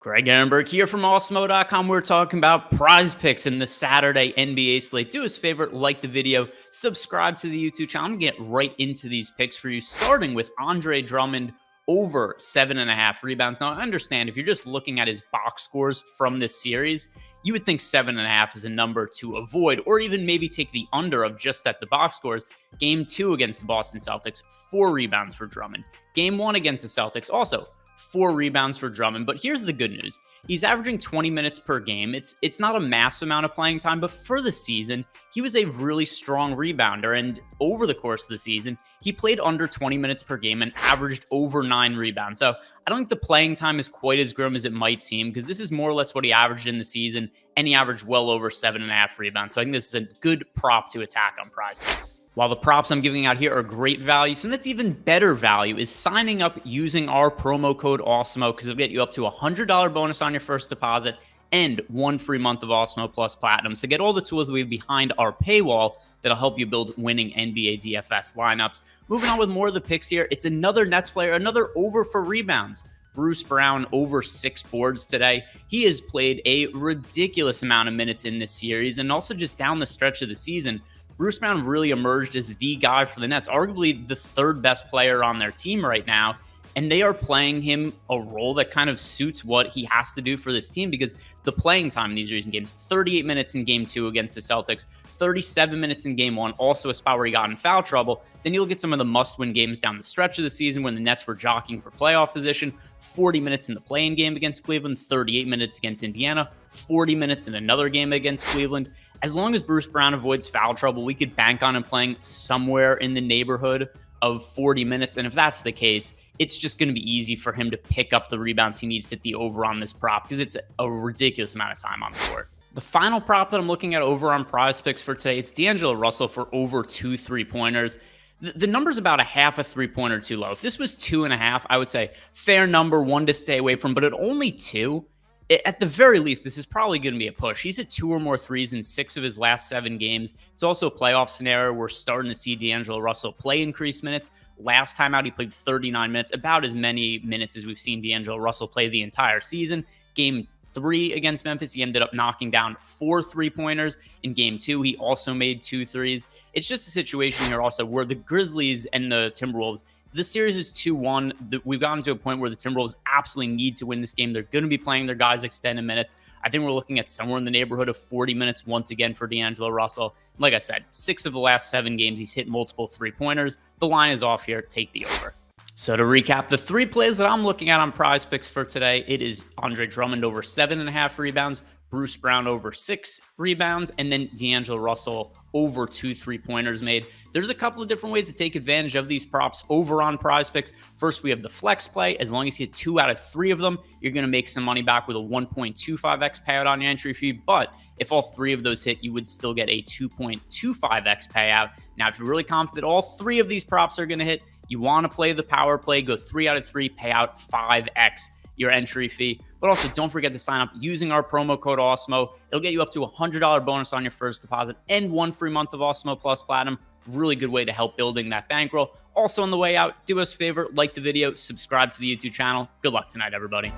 Greg Ehrenberg here from Awesemo.com. We're talking about PrizePicks in the Saturday NBA slate. Do us a favor, like the video, subscribe to the YouTube channel. I'm going to get right into these picks for you, starting with Andre Drummond over 7.5 rebounds. Now, I understand if you're just looking at his box scores from this series, you would think 7.5 is a number to avoid, or even maybe take the under of just at the box scores. Game 2 against the Boston Celtics, 4 rebounds for Drummond. Game 1 against the Celtics, also 4 rebounds for Drummond. But here's the good news. He's averaging 20 minutes per game. It's not a massive amount of playing time, but for the season, he was a really strong rebounder. And over the course of the season, he played under 20 minutes per game and averaged over 9 rebounds. So I don't think the playing time is quite as grim as it might seem, because this is more or less what he averaged in the season, and he averaged well over 7.5 rebounds. So I think this is a good prop to attack on PrizePicks. While the props I'm giving out here are great value, something that's even better value is signing up using our promo code Awesemo, because it'll get you up to a $100 bonus on your first deposit and 1 free month of Awesemo Plus Platinum. So get all the tools that we have behind our paywall that'll help you build winning NBA DFS lineups. Moving on with more of the picks here, it's another Nets player, another over for rebounds. Bruce Brown over 6 boards today. He has played a ridiculous amount of minutes in this series, and also just down the stretch of the season, Bruce Brown really emerged as the guy for the Nets, arguably the 3rd best player on their team right now. And they are playing him a role that kind of suits what he has to do for this team, because the playing time in these recent games, 38 minutes in game 2 against the Celtics, 37 minutes in game 1, also a spot where he got in foul trouble. Then you look at some of the must-win games down the stretch of the season when the Nets were jockeying for playoff position. 40 minutes in the play-in game against Cleveland, 38 minutes against Indiana, 40 minutes in another game against Cleveland. As long as Bruce Brown avoids foul trouble, we could bank on him playing somewhere in the neighborhood of 40 minutes. And if that's the case, it's just going to be easy for him to pick up the rebounds he needs to hit the over on this prop, because it's a ridiculous amount of time on the court. The final prop that I'm looking at over on PrizePicks for today, it's D'Angelo Russell for over 2 3-pointers. The number's about a half a 3-pointer too low. If this was 2.5, I would say fair number, 1 to stay away from, but at only 2, at the very least, this is probably going to be a push. He's hit 2 or more threes in 6 of his last 7 games. It's also a playoff scenario. We're starting to see D'Angelo Russell play increased minutes. Last time out, he played 39 minutes, about as many minutes as we've seen D'Angelo Russell play the entire season. Game 3 against Memphis, he ended up knocking down 4 3-pointers. In game 2, he also made 2 threes. It's just a situation here also where the Grizzlies and the Timberwolves, this series is 2-1. We've gotten to a point where the Timberwolves absolutely need to win this game. They're going to be playing their guys extended minutes. I think we're looking at somewhere in the neighborhood of 40 minutes once again for D'Angelo Russell. Like I said, 6 of the last 7 games, he's hit multiple 3-pointers. The line is off here. Take the over. So to recap, the 3 plays that I'm looking at on PrizePicks for today, it is Andre Drummond over 7.5 rebounds, Bruce Brown over 6 rebounds, and then D'Angelo Russell over 2 3-pointers made. There's a couple of different ways to take advantage of these props over on PrizePicks. First, we have the flex play. As long as you hit 2 out of 3 of them, you're going to make some money back with a 1.25x payout on your entry fee. But if all 3 of those hit, you would still get a 2.25x payout. Now, if you're really confident all 3 of these props are going to hit, you want to play the power play, go 3 out of 3, pay out 5x your entry fee. But also, don't forget to sign up using our promo code Awesemo. It'll get you up to a $100 bonus on your first deposit and 1 free month of Awesemo Plus Platinum. Really good way to help building that bankroll. Also, on the way out, do us a favor, like the video, subscribe to the YouTube channel. Good luck tonight, everybody.